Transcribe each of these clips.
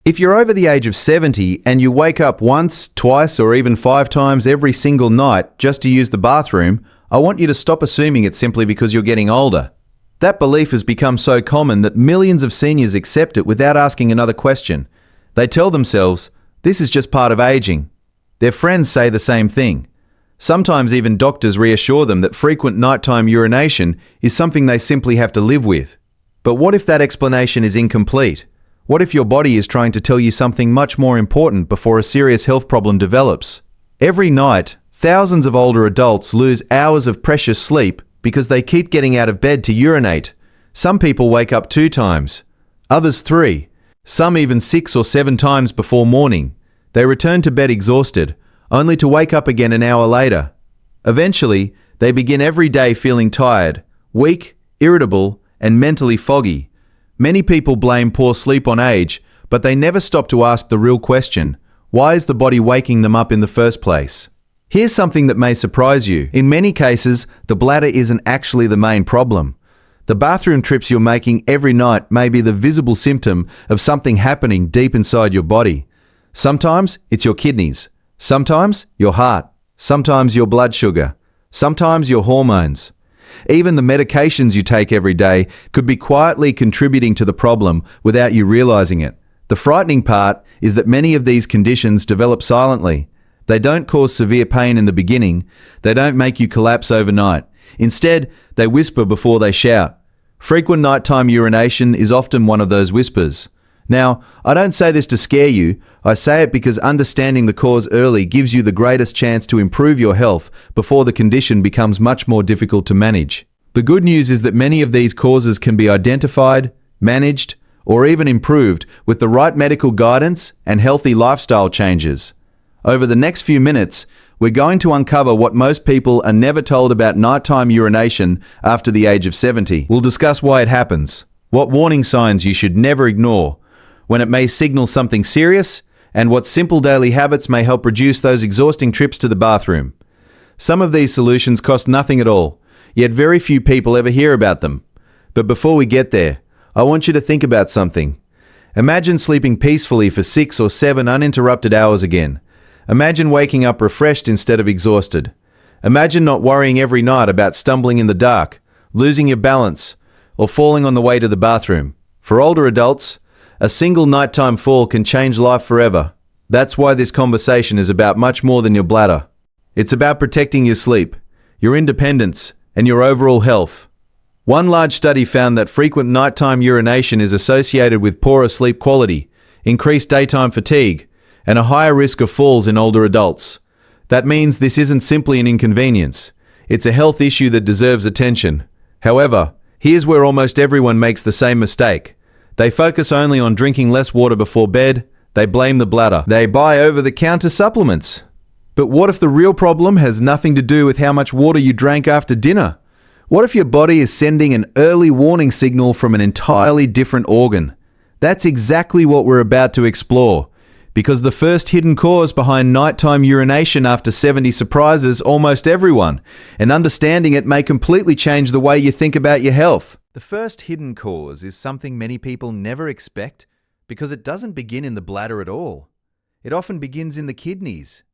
If you're over the age of 70 and you wake up once, twice, or even 5 times every single night just to use the bathroom, I want you to stop assuming it's simply because you're getting older. That belief has become so common that millions of seniors accept it without asking another question. They tell themselves, this is just part of aging. Their friends say the same thing. Sometimes even doctors reassure them that frequent nighttime urination is something they simply have to live with. But what if that explanation is incomplete? What if your body is trying to tell you something much more important before a serious health problem develops? Every night, thousands of older adults lose hours of precious sleep because they keep getting out of bed to urinate. Some people wake up 2 times, others 3, some even 6 or 7 times before morning. They return to bed exhausted, only to wake up again an hour later. Eventually, they begin every day feeling tired, weak, irritable, and mentally foggy. Many people blame poor sleep on age, but they never stop to ask the real question: why is the body waking them up in the first place? Here's something that may surprise you. In many cases, the bladder isn't actually the main problem. The bathroom trips you're making every night may be the visible symptom of something happening deep inside your body. Sometimes it's your kidneys, sometimes your heart, sometimes your blood sugar, sometimes your hormones. Even the medications you take every day could be quietly contributing to the problem without you realizing it. The frightening part is that many of these conditions develop silently. They don't cause severe pain in the beginning. They don't make you collapse overnight. Instead, they whisper before they shout. Frequent nighttime urination is often one of those whispers. Now, I don't say this to scare you. I say it because understanding the cause early gives you the greatest chance to improve your health before the condition becomes much more difficult to manage. The good news is that many of these causes can be identified, managed, or even improved with the right medical guidance and healthy lifestyle changes. Over the next few minutes, we're going to uncover what most people are never told about nighttime urination after the age of 70. We'll discuss why it happens, what warning signs you should never ignore, when it may signal something serious, and what simple daily habits may help reduce those exhausting trips to the bathroom. Some of these solutions cost nothing at all, yet very few people ever hear about them. But before we get there, I want you to think about something. Imagine sleeping peacefully for 6 or 7 uninterrupted hours again. Imagine waking up refreshed instead of exhausted. Imagine not worrying every night about stumbling in the dark, losing your balance, or falling on the way to the bathroom. For older adults, a single nighttime fall can change life forever. That's why this conversation is about much more than your bladder. It's about protecting your sleep, your independence, and your overall health. One large study found that frequent nighttime urination is associated with poorer sleep quality, increased daytime fatigue, and a higher risk of falls in older adults. That means this isn't simply an inconvenience. It's a health issue that deserves attention. However, here's where almost everyone makes the same mistake. They focus only on drinking less water before bed. They blame the bladder. They buy over-the-counter supplements. But what if the real problem has nothing to do with how much water you drank after dinner? What if your body is sending an early warning signal from an entirely different organ? That's exactly what we're about to explore. Because the first hidden cause behind nighttime urination after 70 surprises almost everyone, and understanding it may completely change the way you think about your health. The first hidden cause is something many people never expect because it doesn't begin in the bladder at all. It often begins in the kidneys.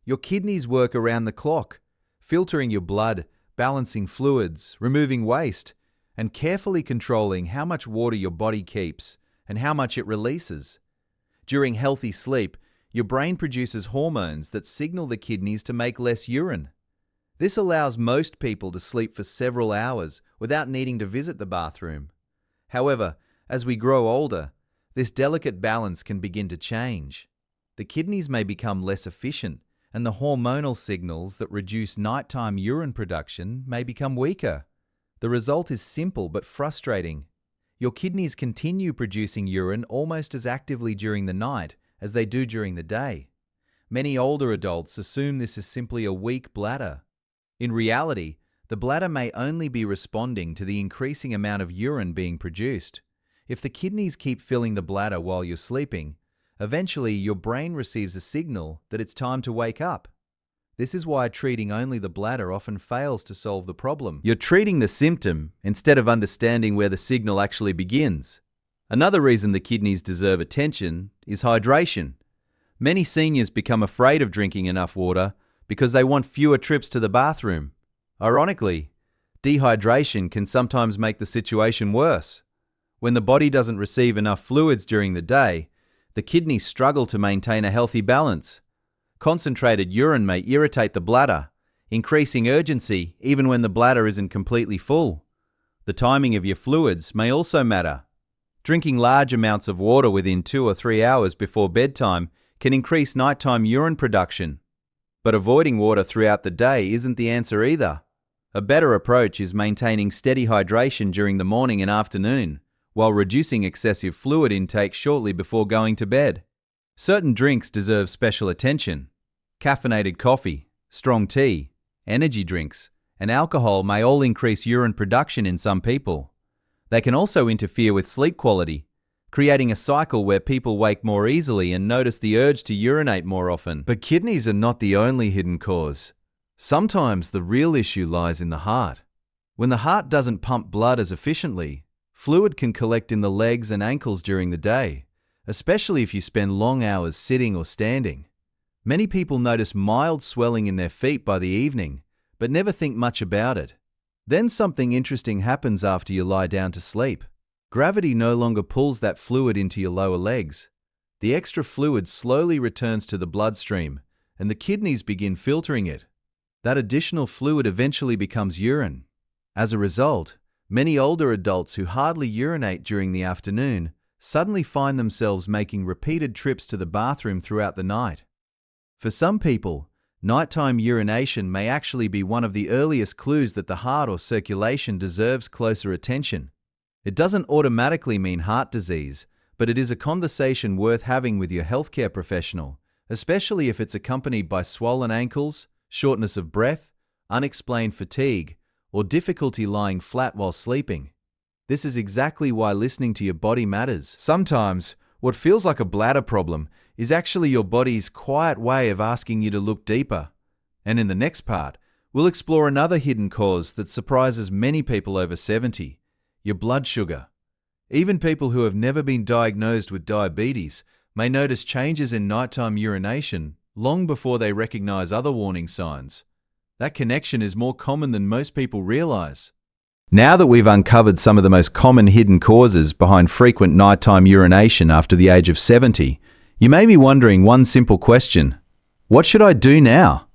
Your kidneys work around the clock, filtering your blood, balancing fluids, removing waste, and carefully controlling how much water your body keeps and how much it releases. During healthy sleep, your brain produces hormones that signal the kidneys to make less urine. This allows most people to sleep for several hours without needing to visit the bathroom. However, as we grow older, this delicate balance can begin to change. The kidneys may become less efficient, and the hormonal signals that reduce nighttime urine production may become weaker. The result is simple but frustrating. Your kidneys continue producing urine almost as actively during the night as they do during the day. Many older adults assume this is simply a weak bladder. In reality, the bladder may only be responding to the increasing amount of urine being produced. If the kidneys keep filling the bladder while you're sleeping, eventually your brain receives a signal that it's time to wake up. This is why treating only the bladder often fails to solve the problem. You're treating the symptom instead of understanding where the signal actually begins. Another reason the kidneys deserve attention is hydration. Many seniors become afraid of drinking enough water because they want fewer trips to the bathroom. Ironically, dehydration can sometimes make the situation worse. When the body doesn't receive enough fluids during the day, the kidneys struggle to maintain a healthy balance. Concentrated urine may irritate the bladder, increasing urgency even when the bladder isn't completely full. The timing of your fluids may also matter. Drinking large amounts of water within 2 or 3 hours before bedtime can increase nighttime urine production. But avoiding water throughout the day isn't the answer either. A better approach is maintaining steady hydration during the morning and afternoon, while reducing excessive fluid intake shortly before going to bed. Certain drinks deserve special attention. Caffeinated coffee, strong tea, energy drinks, and alcohol may all increase urine production in some people. They can also interfere with sleep quality, creating a cycle where people wake more easily and notice the urge to urinate more often. But kidneys are not the only hidden cause. Sometimes the real issue lies in the heart. When the heart doesn't pump blood as efficiently, fluid can collect in the legs and ankles during the day, especially if you spend long hours sitting or standing. Many people notice mild swelling in their feet by the evening, but never think much about it. Then something interesting happens after you lie down to sleep. Gravity no longer pulls that fluid into your lower legs. The extra fluid slowly returns to the bloodstream, and the kidneys begin filtering it. That additional fluid eventually becomes urine. As a result, many older adults who hardly urinate during the afternoon suddenly find themselves making repeated trips to the bathroom throughout the night. For some people, nighttime urination may actually be one of the earliest clues that the heart or circulation deserves closer attention. It doesn't automatically mean heart disease, but it is a conversation worth having with your healthcare professional, especially if it's accompanied by swollen ankles, shortness of breath, unexplained fatigue, or difficulty lying flat while sleeping. This is exactly why listening to your body matters. Sometimes, what feels like a bladder problem is actually your body's quiet way of asking you to look deeper. And in the next part, we'll explore another hidden cause that surprises many people over 70, your blood sugar. Even people who have never been diagnosed with diabetes may notice changes in nighttime urination long before they recognize other warning signs. That connection is more common than most people realize. Now that we've uncovered some of the most common hidden causes behind frequent nighttime urination after the age of 70, you may be wondering one simple question: what should I do now?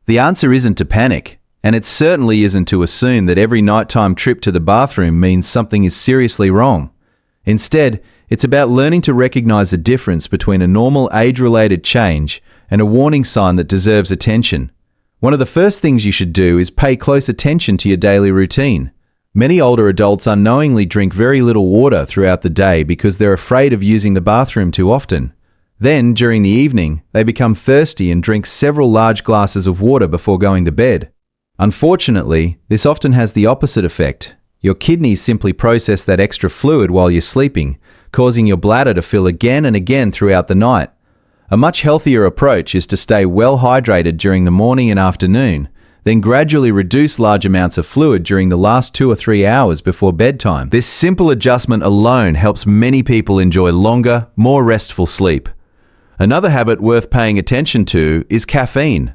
The answer isn't to panic, and it certainly isn't to assume that every nighttime trip to the bathroom means something is seriously wrong. Instead, it's about learning to recognize the difference between a normal age-related change and a warning sign that deserves attention. One of the first things you should do is pay close attention to your daily routine. Many older adults unknowingly drink very little water throughout the day because they're afraid of using the bathroom too often. Then, during the evening, they become thirsty and drink several large glasses of water before going to bed. Unfortunately, this often has the opposite effect. Your kidneys simply process that extra fluid while you're sleeping, causing your bladder to fill again and again throughout the night. A much healthier approach is to stay well hydrated during the morning and afternoon, then gradually reduce large amounts of fluid during the last 2 or 3 hours before bedtime. This simple adjustment alone helps many people enjoy longer, more restful sleep. Another habit worth paying attention to is caffeine.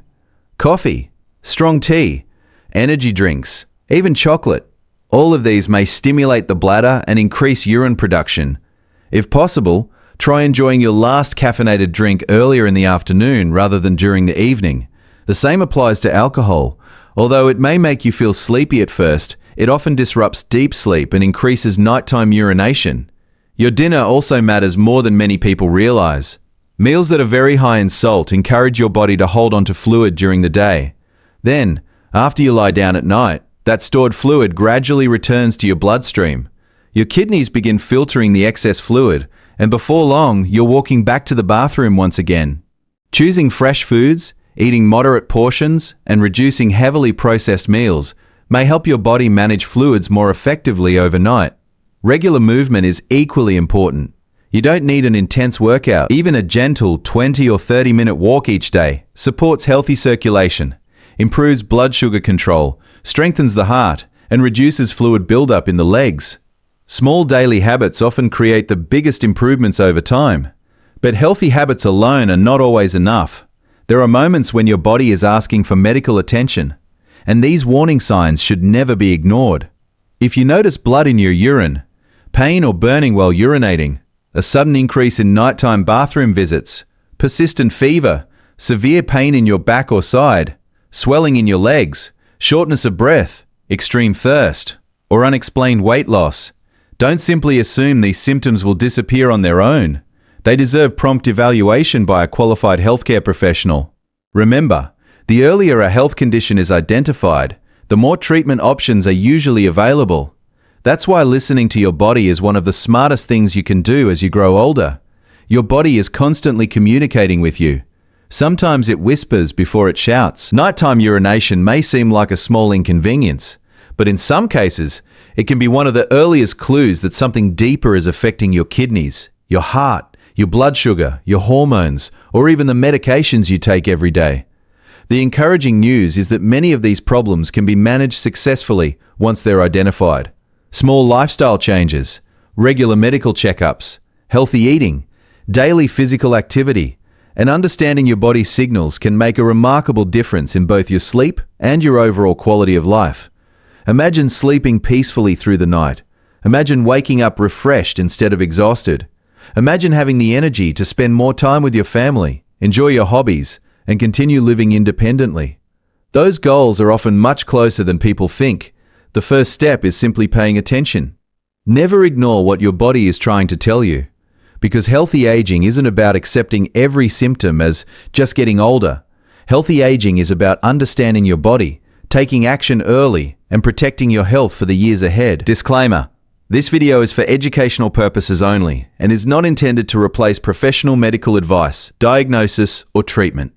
Coffee, strong tea, energy drinks, even chocolate. All of these may stimulate the bladder and increase urine production. If possible, try enjoying your last caffeinated drink earlier in the afternoon rather than during the evening. The same applies to alcohol. Although it may make you feel sleepy at first, it often disrupts deep sleep and increases nighttime urination. Your dinner also matters more than many people realize. Meals that are very high in salt encourage your body to hold onto fluid during the day. Then, after you lie down at night, that stored fluid gradually returns to your bloodstream. Your kidneys begin filtering the excess fluid, and before long, you're walking back to the bathroom once again. Choosing fresh foods, eating moderate portions, and reducing heavily processed meals may help your body manage fluids more effectively overnight. Regular movement is equally important. You don't need an intense workout. Even a gentle 20 or 30-minute walk each day supports healthy circulation, improves blood sugar control, strengthens the heart, and reduces fluid buildup in the legs. Small daily habits often create the biggest improvements over time. But healthy habits alone are not always enough. There are moments when your body is asking for medical attention, and these warning signs should never be ignored. If you notice blood in your urine, pain or burning while urinating, a sudden increase in nighttime bathroom visits, persistent fever, severe pain in your back or side, swelling in your legs, shortness of breath, extreme thirst, or unexplained weight loss, don't simply assume these symptoms will disappear on their own. They deserve prompt evaluation by a qualified healthcare professional. Remember, the earlier a health condition is identified, the more treatment options are usually available. That's why listening to your body is one of the smartest things you can do as you grow older. Your body is constantly communicating with you. Sometimes it whispers before it shouts. Nighttime urination may seem like a small inconvenience, but in some cases, it can be one of the earliest clues that something deeper is affecting your kidneys, your heart, your blood sugar, your hormones, or even the medications you take every day. The encouraging news is that many of these problems can be managed successfully once they're identified. Small lifestyle changes, regular medical checkups, healthy eating, daily physical activity, and understanding your body's signals can make a remarkable difference in both your sleep and your overall quality of life. Imagine sleeping peacefully through the night. Imagine waking up refreshed instead of exhausted. Imagine having the energy to spend more time with your family, enjoy your hobbies, and continue living independently. Those goals are often much closer than people think. The first step is simply paying attention. Never ignore what your body is trying to tell you, because healthy aging isn't about accepting every symptom as just getting older. Healthy aging is about understanding your body, taking action early, and protecting your health for the years ahead. Disclaimer: this video is for educational purposes only and is not intended to replace professional medical advice, diagnosis, or treatment.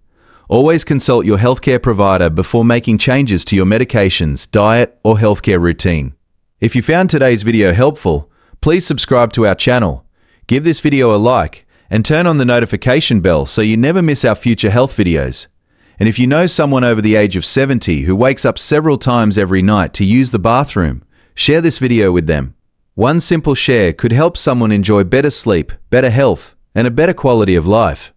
Always consult your healthcare provider before making changes to your medications, diet, or healthcare routine. If you found today's video helpful, please subscribe to our channel, give this video a like, and turn on the notification bell so you never miss our future health videos. And if you know someone over the age of 70 who wakes up several times every night to use the bathroom, share this video with them. One simple share could help someone enjoy better sleep, better health, and a better quality of life.